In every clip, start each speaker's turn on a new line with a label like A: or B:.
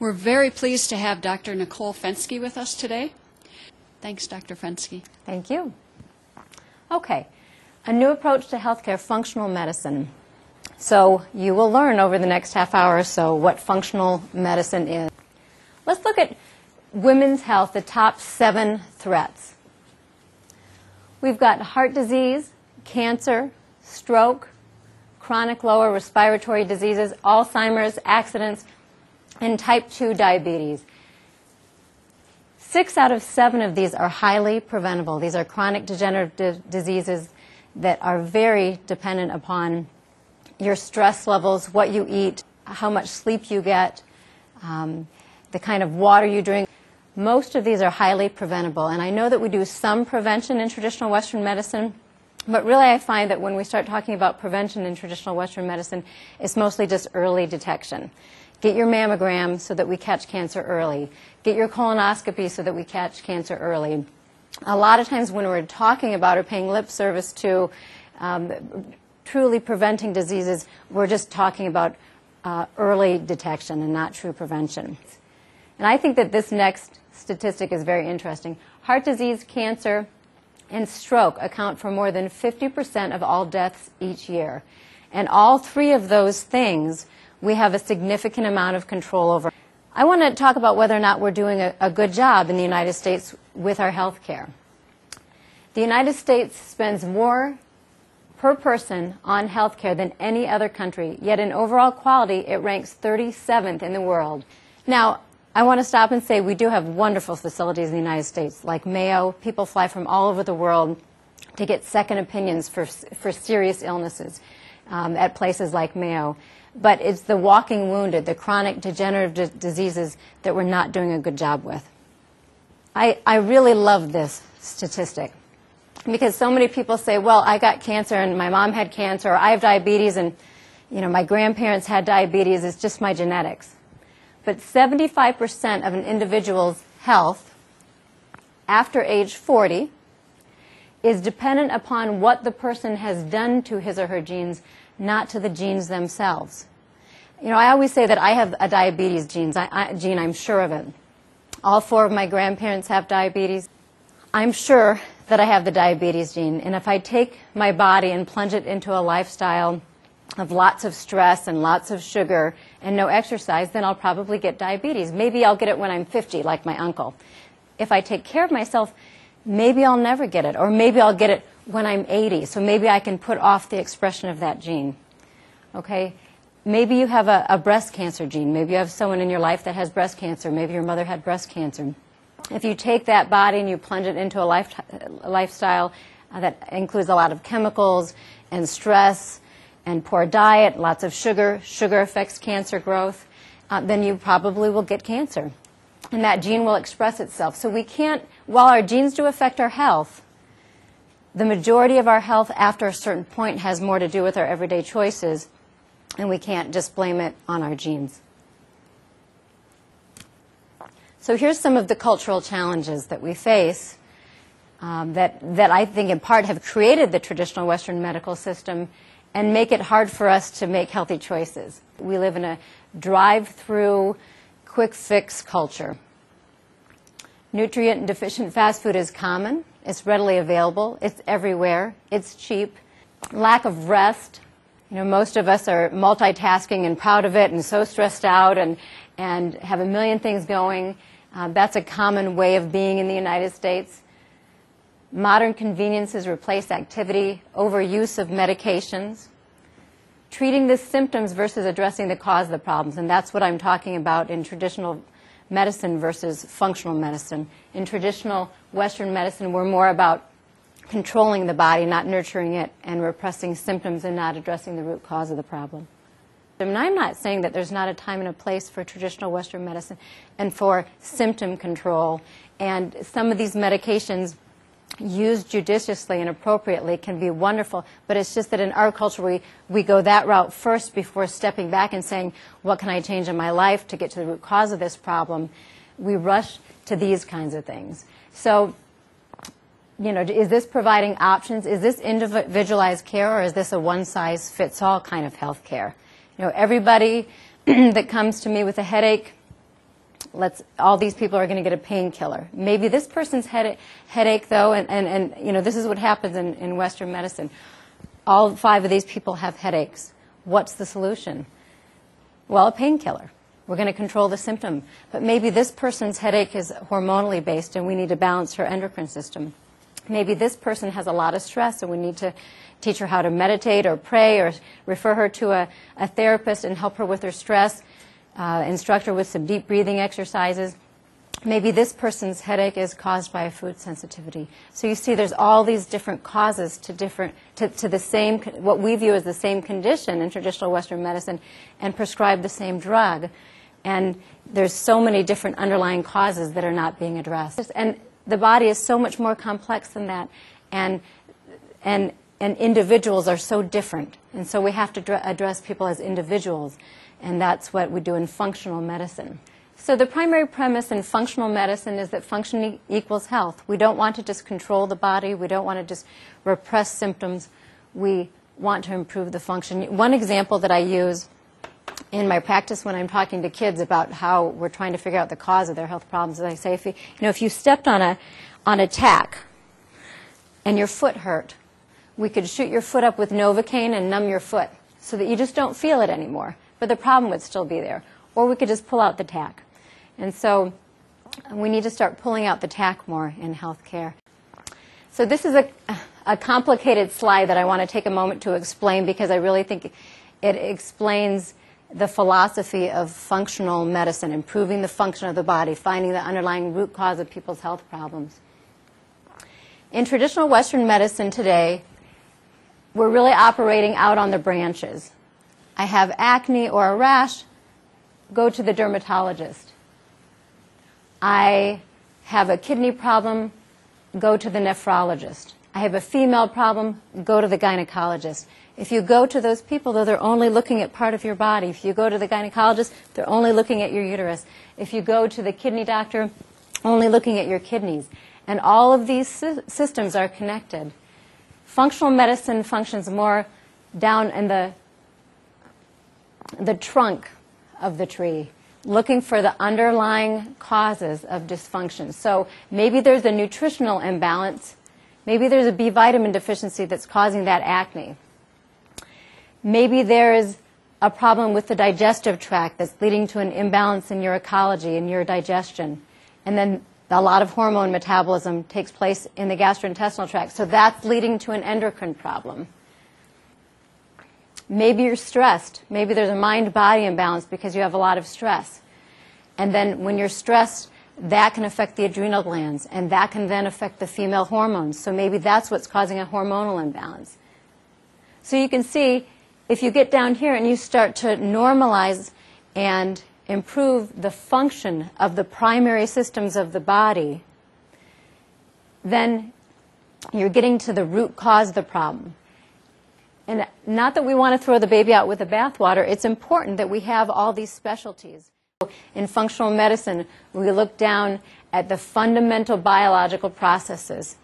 A: We're very pleased to have Dr. Nicole Fenske with us today. Thanks, Dr. Fenske.
B: Thank you. Okay, a new approach to healthcare, functional medicine. So you will learn over the next half hour or so what functional medicine is. Let's look at women's health, the top 7 threats. We've got heart disease, cancer, stroke, chronic lower respiratory diseases, Alzheimer's, accidents, and type 2 diabetes. 6 out of 7 of these are highly preventable. These are chronic degenerative diseases that are very dependent upon your stress levels, what you eat, how much sleep you get, the kind of water you drink. Most of these are highly preventable, and I know that we do some prevention in traditional Western medicine, but really I find that when we start talking about prevention in traditional Western medicine, it's mostly just early detection. Get your mammogram so that we catch cancer early. Get your colonoscopy so that we catch cancer early. A lot of times when we're talking about or paying lip service to truly preventing diseases, we're just talking about early detection and not true prevention. And I think that this next statistic is very interesting. Heart disease, cancer, and stroke account for more than 50% of all deaths each year. And all 3 of those things we have a significant amount of control over. I want to talk about whether or not we're doing a good job in the United States with our health care. The United States spends more per person on health care than any other country, yet in overall quality it ranks 37th in the world. Now, I want to stop and say we do have wonderful facilities in the United States, like Mayo. People fly from all over the world to get second opinions for serious illnesses at places like Mayo. But it's the walking wounded, the chronic degenerative diseases that we're not doing a good job with. I really love this statistic because so many people say, well, I got cancer and my mom had cancer, or I have diabetes and my grandparents had diabetes, it's just my genetics. But 75% of an individual's health after age 40 is dependent upon what the person has done to his or her genes, not to the genes themselves. I always say that I have a diabetes gene, I'm sure of it. All 4 of my grandparents have diabetes. I'm sure that I have the diabetes gene, and if I take my body and plunge it into a lifestyle of lots of stress and lots of sugar and no exercise, then I'll probably get diabetes. Maybe I'll get it when I'm 50, like my uncle. If I take care of myself, maybe I'll never get it, or maybe I'll get it when I'm 80, so maybe I can put off the expression of that gene. Okay? Maybe you have a breast cancer gene. Maybe you have someone in your life that has breast cancer. Maybe your mother had breast cancer. If you take that body and you plunge it into a lifestyle that includes a lot of chemicals and stress and poor diet, lots of sugar affects cancer growth, then you probably will get cancer. And that gene will express itself. So we can't, while our genes do affect our health, the majority of our health after a certain point has more to do with our everyday choices, and we can't just blame it on our genes. So here's some of the cultural challenges that we face that I think in part have created the traditional Western medical system and make it hard for us to make healthy choices. We live in a drive-through, quick-fix culture. Nutrient-deficient fast food is common. It's readily available. It's everywhere. It's cheap. Lack of rest. Most of us are multitasking and proud of it and so stressed out and have a million things going. That's a common way of being in the United States. Modern conveniences replace activity, overuse of medications, treating the symptoms versus addressing the cause of the problems. And that's what I'm talking about in traditional medicine versus functional medicine. In traditional Western medicine, we're more about controlling the body, not nurturing it, and repressing symptoms and not addressing the root cause of the problem. And I'm not saying that there's not a time and a place for traditional Western medicine and for symptom control. And some of these medications used judiciously and appropriately can be wonderful, but it's just that in our culture we go that route first before stepping back and saying, what can I change in my life to get to the root cause of this problem? We rush to these kinds of things. So, is this providing options? Is this individualized care, or is this a one-size-fits-all kind of health care? Everybody that comes to me with a headache all these people are going to get a painkiller. Maybe this person's headache, though, and you know, this is what happens in Western medicine. All 5 of these people have headaches. What's the solution? Well, a painkiller. We're going to control the symptom. But maybe this person's headache is hormonally based and we need to balance her endocrine system. Maybe this person has a lot of stress and we need to teach her how to meditate or pray or refer her to a therapist and help her with her stress, instruct her with some deep breathing exercises. Maybe this person's headache is caused by a food sensitivity. So you see there's all these different causes to the same, what we view as the same condition in traditional Western medicine, and prescribe the same drug. And there's so many different underlying causes that are not being addressed. And the body is so much more complex than that. And individuals are so different. And so we have to address people as individuals. And that's what we do in functional medicine. So the primary premise in functional medicine is that function equals health. We don't want to just control the body. We don't want to just repress symptoms. We want to improve the function. One example that I use in my practice when I'm talking to kids about how we're trying to figure out the cause of their health problems is I say, if you stepped on a tack and your foot hurt, we could shoot your foot up with Novocaine and numb your foot so that you just don't feel it anymore, but the problem would still be there. Or we could just pull out the tack. And so we need to start pulling out the tack more in healthcare. So this is a complicated slide that I want to take a moment to explain because I really think it explains the philosophy of functional medicine, improving the function of the body, finding the underlying root cause of people's health problems. In traditional Western medicine today, we're really operating out on the branches. I have acne or a rash, go to the dermatologist. I have a kidney problem, go to the nephrologist. I have a female problem, go to the gynecologist. If you go to those people, though, they're only looking at part of your body. If you go to the gynecologist, they're only looking at your uterus. If you go to the kidney doctor, only looking at your kidneys. And all of these systems are connected. Functional medicine functions more down in the trunk of the tree, looking for the underlying causes of dysfunction. So maybe there's a nutritional imbalance. Maybe there's a B vitamin deficiency that's causing that acne. Maybe there is a problem with the digestive tract that's leading to an imbalance in your ecology and your digestion. And then a lot of hormone metabolism takes place in the gastrointestinal tract. So that's leading to an endocrine problem. Maybe you're stressed. Maybe there's a mind-body imbalance because you have a lot of stress. And then when you're stressed, that can affect the adrenal glands, and that can then affect the female hormones. So maybe that's what's causing a hormonal imbalance. So you can see, if you get down here and you start to normalize and improve the function of the primary systems of the body, then you're getting to the root cause of the problem. And not that we want to throw the baby out with the bathwater, it's important that we have all these specialties. In functional medicine, we look down at the fundamental biological processes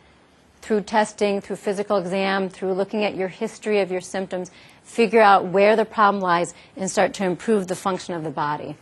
B: through testing, through physical exam, through looking at your history of your symptoms, figure out where the problem lies, and start to improve the function of the body.